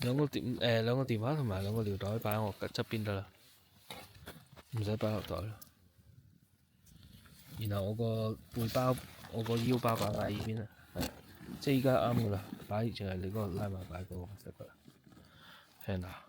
兩個電話同埋兩個尿袋擺喺我側邊得啦，唔使擺落袋啦。然後我個背包、我個腰包擺喺呢邊啦，即係依家啱噶啦，擺就係你嗰個拉埋擺嗰個得噶啦。聽下。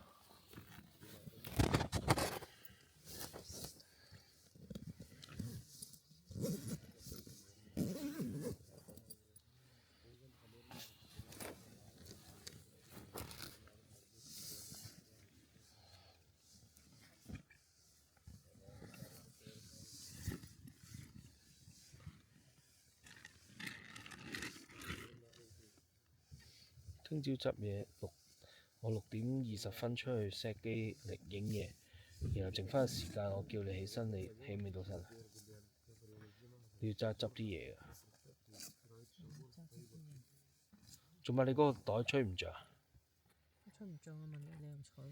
聽朝執嘢我6:20出去錫機嚟影嘢，然後剩翻嘅時間我叫你起身，你起唔起到身啊？你要執啲嘢㗎。做乜你嗰個袋吹唔着啊？吹唔着啊！問你又唔睬我。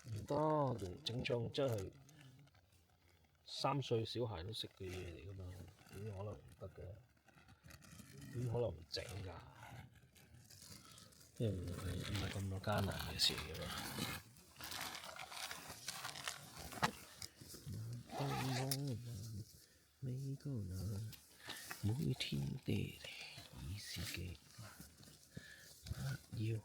唔得，整醬真係3歲小孩都識嘅嘢嚟㗎嘛，點可能唔得嘅？點可能唔整㗎？因為唔係咁多艱難嘅事㗎嘛。美高難，每天地理意思嘅不要。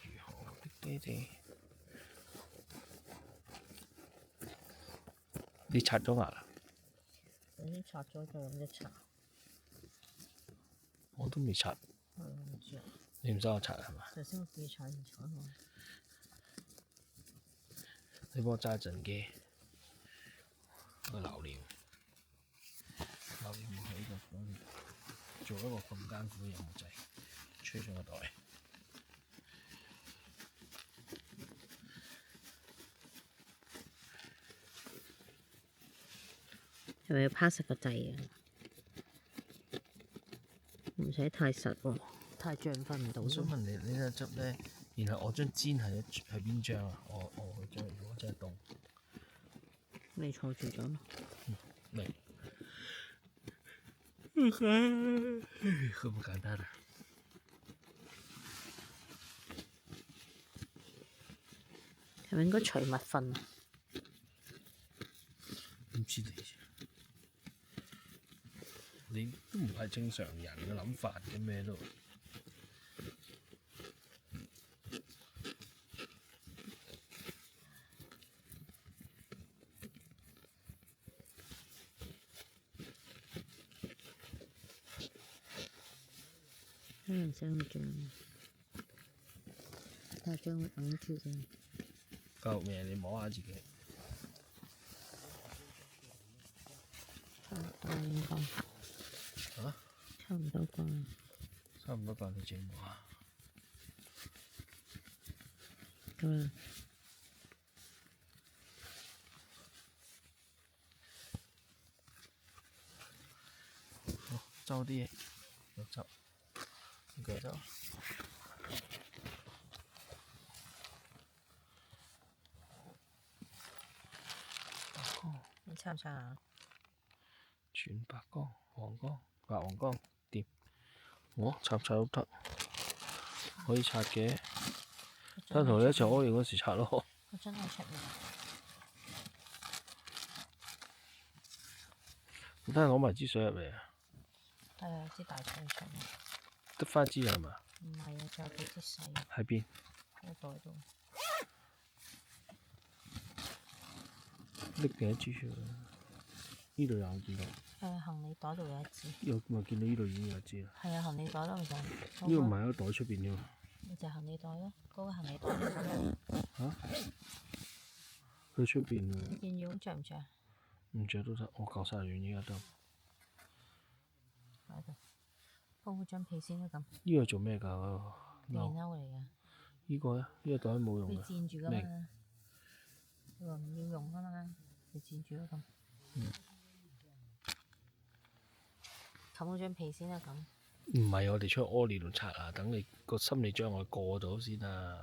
如何的爹哋？你刷咗牙啦？已經刷咗，再用一刷。我都未刷。唔知啊。你唔使我刷係嘛？頭先我叫你刷，唔睬我。你幫我揸陣機，我留念喺度做一個咁艱苦嘅任務仔，吹上個袋。係咪要趴實個掣啊？唔使太實喎，太脹瞓唔到。我想問你，你呢執咧，然後我張氈係邊張啊？我張如果真係凍，你坐住咗咯。明。咁簡單啊！係咪應該除襪瞓啊？唔知你都唔係正常人嘅諗法嘅咩都。唔使咁脹，太脹會揞住嘅。夠未？你摸下自己。差唔多應該。嚇？差唔多啩。差唔多啩，你自己摸下。夠啦。好，執啲嘢，又執，呢個執。你刷唔刷啊？全白光、黃光、白黃光掂。我刷唔刷都得，可以刷嘅。等同你一齊屙尿嗰時刷咯。我真係出面。你睇下攞埋支水入嚟啊！係啊，支大水出面。得返支係嘛？唔係啊，仲有幾支細。喺邊？喺袋度。拎幾多支出嚟？呢度有見到。行李袋度有一支。有咪見到呢度已經有一支啦。係啊，行李袋咯，咪就係。呢個唔係喺袋出邊啫嘛。咪就係行李袋咯，嗰個行李袋。嚇？佢出邊喎。件羽絨着唔着？唔着都得，我夠晒軟依家都。喺度。鋪張被先啦咁。呢個做咩㗎？電褸嚟㗎。呢個咧？呢個袋冇用㗎。佢墊住㗎嘛。佢話唔要用㗎嘛，你墊住咯咁。冚嗰張被先啦咁。唔係我哋出去屙尿同刷牙，等你個心理障礙過咗先啊！